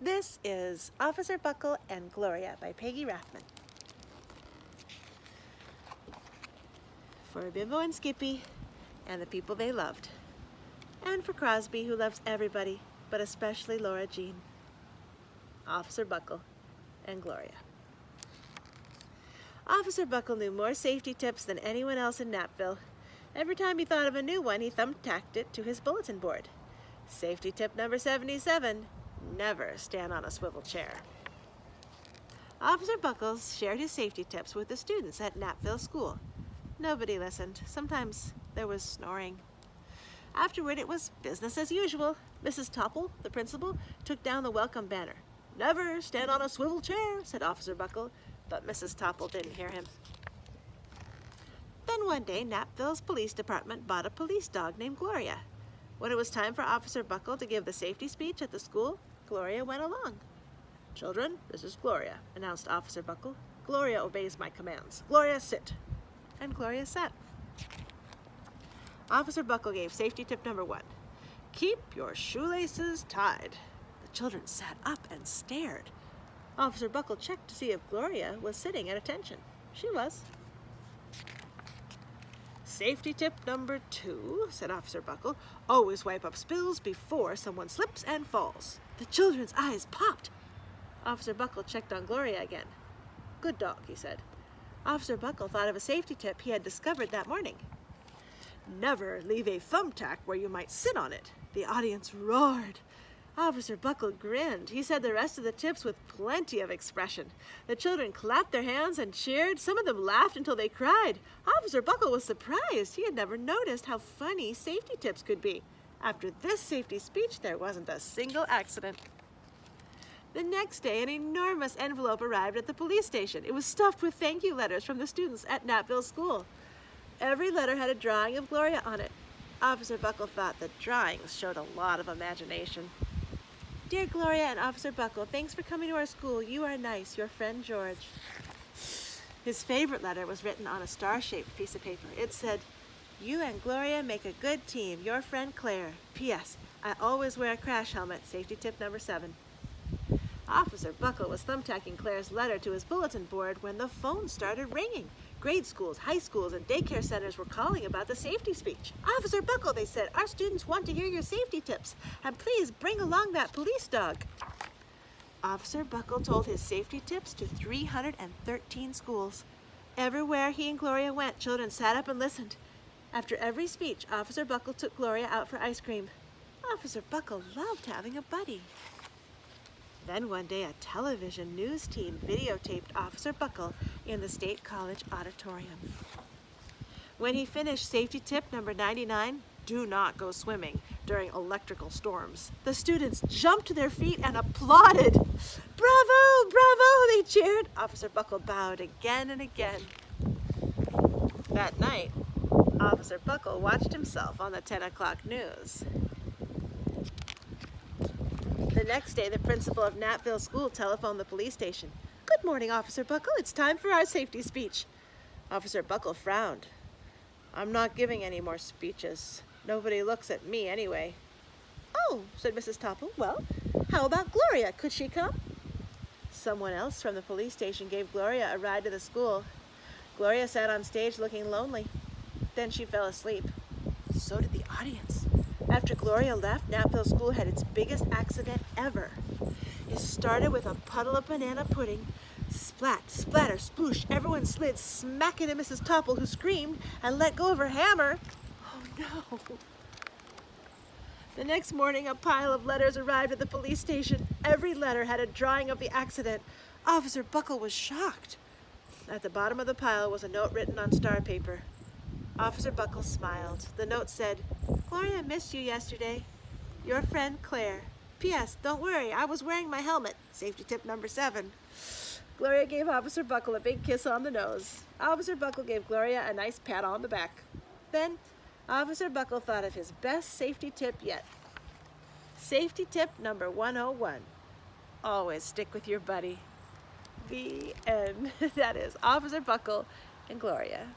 This is Officer Buckle and Gloria by Peggy Rathman. For Bimbo and Skippy and the people they loved. And for Crosby, who loves everybody, but especially Laura Jean. Officer Buckle and Gloria. Officer Buckle knew more safety tips than anyone else in Napville. Every time he thought of a new one, he thumbtacked it to his bulletin board. Safety tip number 77, never stand on a swivel chair. Officer Buckles shared his safety tips with the students at Napville School. Nobody listened. Sometimes there was snoring. Afterward, it was business as usual. Mrs. Topple, the principal, took down the welcome banner. Never stand on a swivel chair, said Officer Buckle, but Mrs. Topple didn't hear him. Then one day, Napville's police department bought a police dog named Gloria. When it was time for Officer Buckle to give the safety speech at the school, Gloria went along. Children, this is Gloria, announced Officer Buckle. Gloria obeys my commands. Gloria, sit. And Gloria sat. Officer Buckle gave safety tip number 1. Keep your shoelaces tied. The children sat up and stared. Officer Buckle checked to see if Gloria was sitting at attention. She was. Safety tip number 2, said Officer Buckle. Always wipe up spills before someone slips and falls. The children's eyes popped. Officer Buckle checked on Gloria again. Good dog, he said. Officer Buckle thought of a safety tip he had discovered that morning. Never leave a thumbtack where you might sit on it. The audience roared. Officer Buckle grinned. He said the rest of the tips with plenty of expression. The children clapped their hands and cheered. Some of them laughed until they cried. Officer Buckle was surprised. He had never noticed how funny safety tips could be. After this safety speech, there wasn't a single accident. The next day, an enormous envelope arrived at the police station. It was stuffed with thank you letters from the students at Napville School. Every letter had a drawing of Gloria on it. Officer Buckle thought the drawings showed a lot of imagination. Dear Gloria and Officer Buckle, thanks for coming to our school. You are nice. Your friend George. His favorite letter was written on a star-shaped piece of paper. It said, You and Gloria make a good team. Your friend Claire. P.S. I always wear a crash helmet. Safety tip number 7. Officer Buckle was thumbtacking Claire's letter to his bulletin board when the phone started ringing. Grade schools, high schools, and daycare centers were calling about the safety speech. Officer Buckle, they said, our students want to hear your safety tips, and please bring along that police dog. Officer Buckle told his safety tips to 313 schools. Everywhere he and Gloria went, children sat up and listened. After every speech, Officer Buckle took Gloria out for ice cream. Officer Buckle loved having a buddy. Then one day, a television news team videotaped Officer Buckle in the State College auditorium. When he finished safety tip number 99, do not go swimming during electrical storms, the students jumped to their feet and applauded. Bravo, bravo, they cheered. Officer Buckle bowed again and again. That night, Officer Buckle watched himself on the 10 o'clock news. The next day, the principal of Napville School telephoned the police station. Good morning, Officer Buckle. It's time for our safety speech. Officer Buckle frowned. I'm not giving any more speeches. Nobody looks at me anyway. Oh, said Mrs. Topple. Well, how about Gloria? Could she come? Someone else from the police station gave Gloria a ride to the school. Gloria sat on stage looking lonely. Then she fell asleep. So did the audience. After Gloria left, Napville School had its biggest accident ever. It started with a puddle of banana pudding. Splat, splatter, sploosh, everyone slid smack into Mrs. Topple, who screamed and let go of her hammer. Oh no! The next morning, a pile of letters arrived at the police station. Every letter had a drawing of the accident. Officer Buckle was shocked. At the bottom of the pile was a note written on star paper. Officer Buckle smiled. The note said, Gloria missed you yesterday. Your friend Claire. P.S. Don't worry, I was wearing my helmet. Safety tip number 7. Gloria gave Officer Buckle a big kiss on the nose. Officer Buckle gave Gloria a nice pat on the back. Then, Officer Buckle thought of his best safety tip yet. Safety tip number 101. Always stick with your buddy. The end. That is Officer Buckle and Gloria.